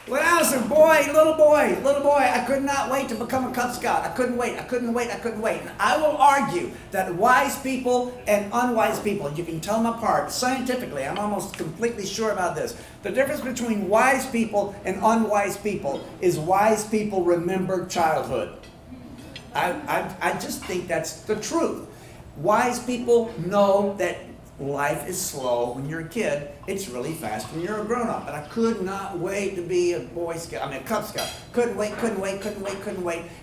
When I was a boy, little boy, I could not wait to become a Cub Scout. I couldn't wait. And I will argue that wise people and unwise people, you can tell them apart scientifically. I'm almost completely sure about this. The difference between wise people and unwise people is wise people remember childhood. I just think that's the truth. Wise people know that life is slow when you're a kid. It's really fast when you're a grown-up. And I could not wait to be a Cub Scout. Couldn't wait.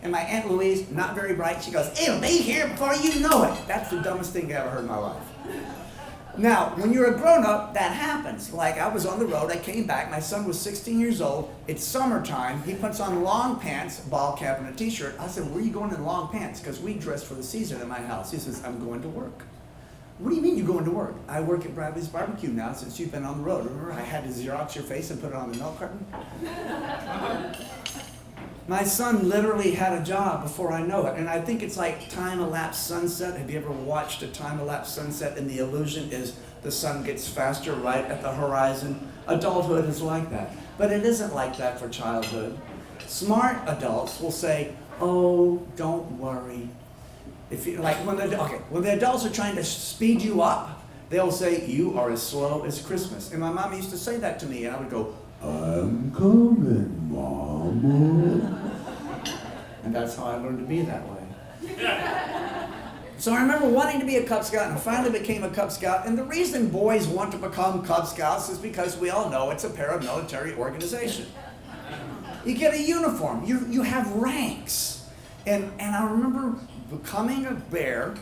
And my Aunt Louise, not very bright, she goes, it'll be here before you know it. That's the dumbest thing I ever heard in my life. Now, when you're a grown-up, that happens. Like, I was on the road, I came back, my son was 16 years old, it's summertime, he puts on long pants, ball cap, and a t-shirt. I said, where are you going in long pants? Because we dress for the season at my house. He says, I'm going to work. What do you mean you're going to work? I work at Bradley's Barbecue now since you've been on the road. Remember I had to Xerox your face and put it on the milk carton? My son literally had a job before I know it. And I think it's like time-elapsed sunset. Have you ever watched a time-elapsed sunset and the illusion is the sun gets faster right at the horizon? Adulthood is like that. But it isn't like that for childhood. Smart adults will say, oh, don't worry. If you, like when the adults are trying to speed you up, they'll say, you are as slow as Christmas. And my mom used to say that to me, and I would go, I'm coming, Mama. And that's how I learned to be that way. So I remember wanting to be a Cub Scout, and I finally became a Cub Scout. And the reason boys want to become Cub Scouts is because we all know it's a paramilitary organization. You get a uniform, you have ranks. And I remember becoming a bear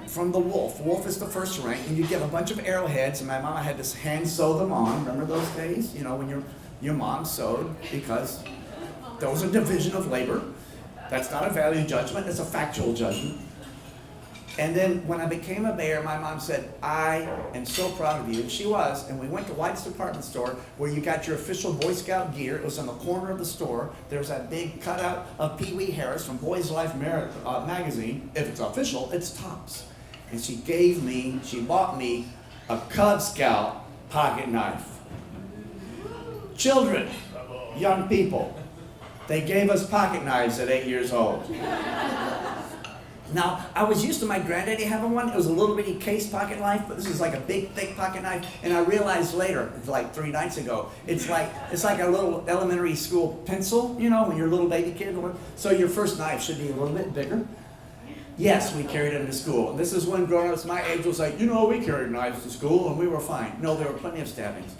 from the wolf. Wolf is the first rank, and you get a bunch of arrowheads, and my mama had to hand sew them on. Remember those days? You know, when your mom sewed, because there was a division of labor. That's not a value judgment, it's a factual judgment. And then when I became a bear, my mom said, I am so proud of you. And she was. And we went to White's department store where you got your official Boy Scout gear. It was on the corner of the store. There was that big cutout of Pee Wee Harris from Boys Life magazine. If it's official, it's tops. And she bought me a Cub Scout pocket knife. Children, young people, they gave us pocket knives at 8 years old. Now, I was used to my granddaddy having one. It was a little bitty case pocket knife, but this is like a big, thick pocket knife. And I realized later, like 3 nights ago, it's like a little elementary school pencil, you know, when you're a little baby kid. So your first knife should be a little bit bigger. Yes, we carried it into school. And this is when grown-ups my age was like, you know, we carried knives to school and we were fine. No, there were plenty of stabbings.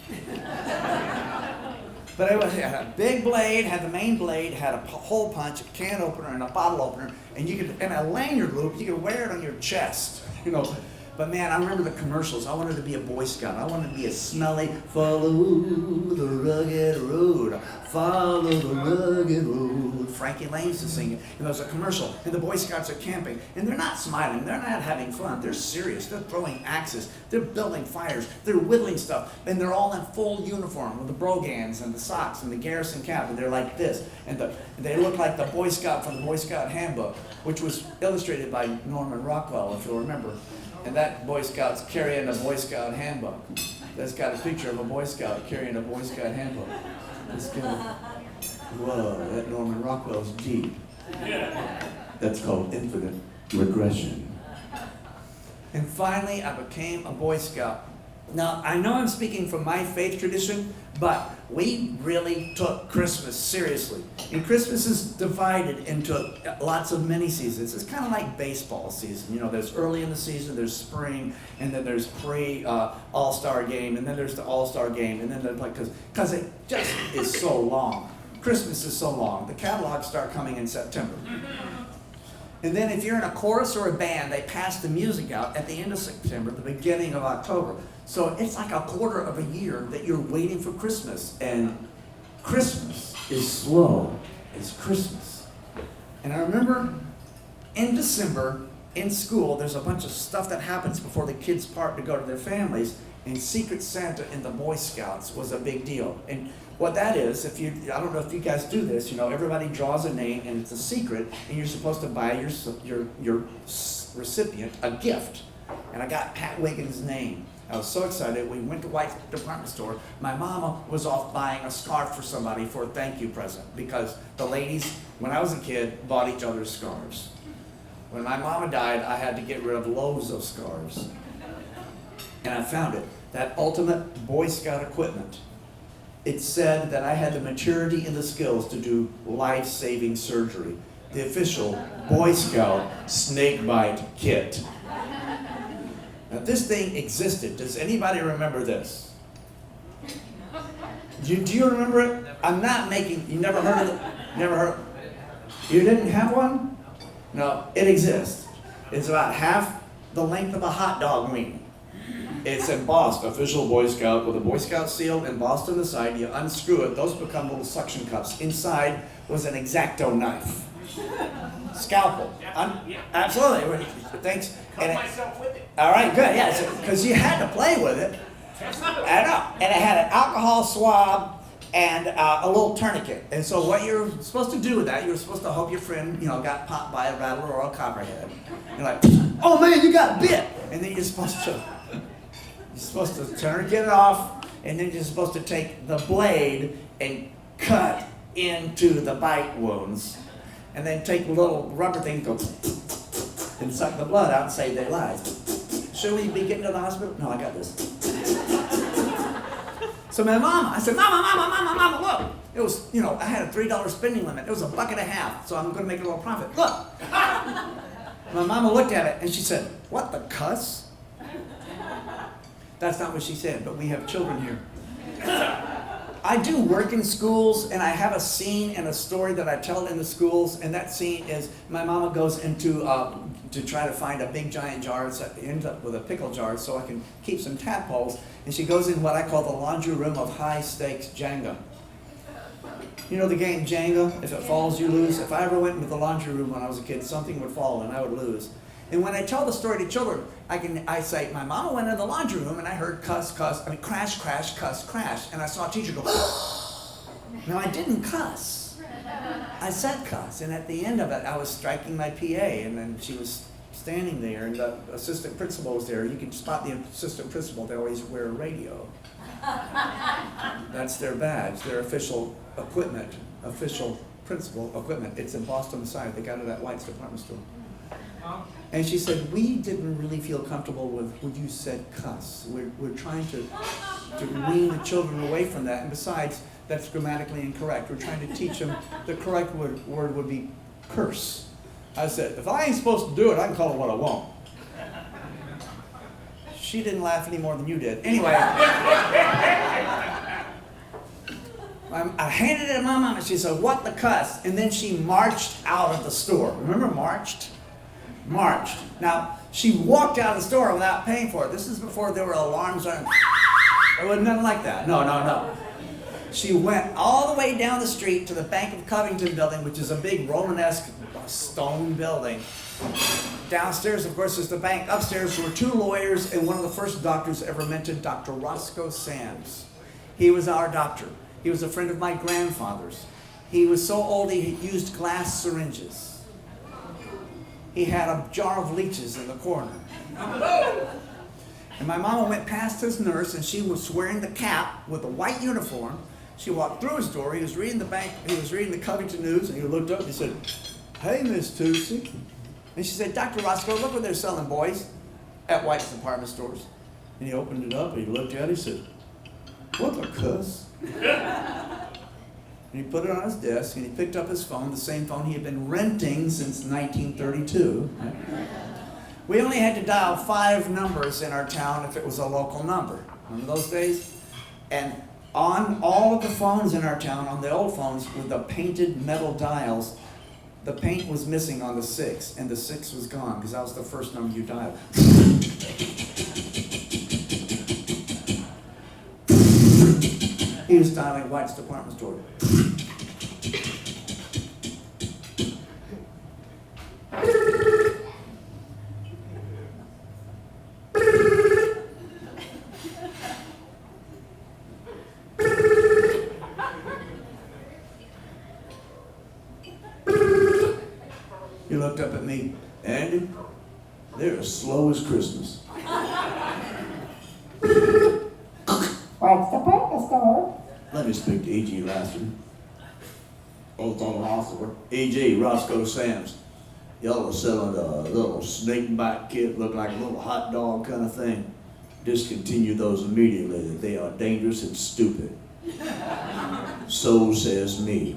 But it had a big blade, had the main blade, had a hole punch, a can opener, and a bottle opener, and a lanyard loop. You could wear it on your chest, you know. But man, I remember the commercials. I wanted to be a Boy Scout. I wanted to be a smelly, follow the rugged road, follow the rugged road. Frankie Lane used to sing it. And there's a commercial, and the Boy Scouts are camping, and they're not smiling. They're not having fun. They're serious. They're throwing axes. They're building fires. They're whittling stuff, and they're all in full uniform with the brogans and the socks and the garrison cap, and they're like this. And they look like the Boy Scout from the Boy Scout Handbook, which was illustrated by Norman Rockwell, if you'll remember. And that Boy Scout's carrying a Boy Scout handbook. That's got a picture of a Boy Scout carrying a Boy Scout handbook. This guy, whoa, that Norman Rockwell's deep. That's called infinite regression. And finally, I became a Boy Scout. Now, I know I'm speaking from my faith tradition, but we really took Christmas seriously. And Christmas is divided into lots of mini seasons. It's kind of like baseball season. You know, there's early in the season, there's spring, and then there's pre-All-Star game, and then there's the All-Star game, and then there's like, because it just is so long. Christmas is so long. The catalogs start coming in September. And then if you're in a chorus or a band, they pass the music out at the end of September, the beginning of October. So it's like a quarter of a year that you're waiting for Christmas. And Christmas is slow as Christmas. And I remember in December, in school, there's a bunch of stuff that happens before the kids part to go to their families. And Secret Santa in the Boy Scouts was a big deal. And what that is, I don't know if you guys do this, you know, everybody draws a name and it's a secret, and you're supposed to buy your recipient a gift. And I got Pat Wiggins' name. I was so excited. We went to White's department store. My mama was off buying a scarf for somebody for a thank you present because the ladies, when I was a kid, bought each other scarves. When my mama died, I had to get rid of loads of scarves. And I found it, that ultimate Boy Scout equipment. It said that I had the maturity and the skills to do life-saving surgery. The official Boy Scout snake bite kit. Now this thing existed. Does anybody remember this? Do you remember it? I'm not making, you never heard of it? Never heard of it? You didn't have one? No, it exists. It's about half the length of a hot dog wing. It's embossed, official Boy Scout with a Boy Scout seal embossed on the side. You unscrew it, those become little suction cups. Inside was an X-Acto knife. Scalpel. Absolutely. Thanks. Cut myself with it. All right, good. Yeah, because you had to play with it. I know. And it had an alcohol swab and a little tourniquet. And so what you're supposed to do with that, you're supposed to hope your friend, got popped by a rattler or a copperhead. You're like, oh man, you got bit. And then you're supposed to tourniquet it off, and then you're supposed to take the blade and cut into the bite wounds. And then take a little rubber thing, go and suck the blood out and save their lives. Should we be getting to the hospital? No, I got this. So I said, Mama, look. It was, I had a $3 spending limit. It was $1.50, so I'm going to make a little profit. Look. My mama looked at it and she said, what the cuss? That's not what she said, but we have children here. I do work in schools, and I have a scene and a story that I tell in the schools, and that scene is my mama goes into to try to find a big giant jar, so it ends up with a pickle jar so I can keep some tadpoles, and she goes in what I call the laundry room of high stakes Jenga. You know the game Jenga? If it falls, you lose. If I ever went into the laundry room when I was a kid, something would fall and I would lose. And when I tell the story to children, I say, my mama went in the laundry room and I heard crash, cuss, crash. And I saw a teacher go, no, I didn't cuss. I said cuss. And at the end of it, I was striking my PA, and then she was standing there, and the assistant principal was there. You can spot the assistant principal. They always wear a radio. That's their badge, their official equipment, official principal equipment. It's embossed on the side. They got it at White's department store. And she said, we didn't really feel comfortable with when you said cuss. We're trying to wean the children away from that. And besides, that's grammatically incorrect. We're trying to teach them the correct word would be curse. I said, if I ain't supposed to do it, I can call it what I want. She didn't laugh any more than you did. Anyway, I handed it to my mom, and she said, what the cuss? And then she marched out of the store. Remember marched? Marched. Now, she walked out of the store without paying for it. This is before there were alarms on. There was nothing like that. No. She went all the way down the street to the Bank of Covington building, which is a big Romanesque stone building. Downstairs, of course, is the bank. Upstairs were two lawyers and one of the first doctors ever mentored, Dr. Roscoe Sands. He was our doctor. He was a friend of my grandfather's. He was so old he used glass syringes. He had a jar of leeches in the corner. And my mama went past his nurse, and she was wearing the cap with a white uniform. She walked through his door. He was reading the Covington News, and he looked up and he said, hey, Miss Tootsie. And she said, Dr. Roscoe, look what they're selling, boys, at White's department stores. And he opened it up, and he looked at it, he said, what the cuss? And he put it on his desk, and he picked up his phone, the same phone he had been renting since 1932. We only had to dial 5 numbers in our town if it was a local number. Remember those days? And on all of the phones in our town, on the old phones with the painted metal dials, the paint was missing on the 6, and the 6 was gone because that was the first number you dialed. He was dialing White's department store. He looked up at me, Andy, they're as slow as Christmas. What's the purpose, George? Let me speak to E.G. Lasser. A.J. Lasser. E.G. Roscoe Sam's. Y'all are selling a little snake bite kit, look like a little hot dog kind of thing. Discontinue those immediately, that they are dangerous and stupid. So says me.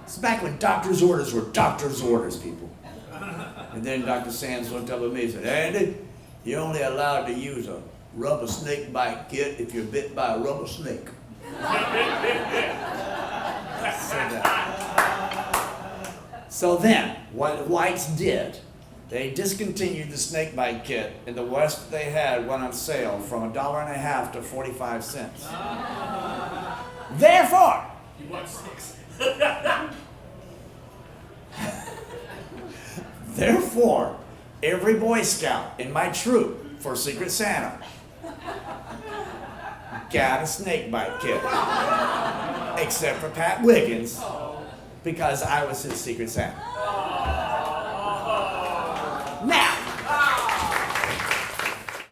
It's back when doctor's orders were doctor's orders, people. And then Dr. Sands looked up at me and said, Andy, you're only allowed to use a rubber snake bite kit if you're bit by a rubber snake. So then, what the whites did, they discontinued the snake bite kit, and the West they had went on sale from $1.50 to 45 cents. Therefore, You want 6. Therefore, every Boy Scout in my troop for Secret Santa got a snake bite kit, except for Pat Wiggins, because I was his Secret Santa.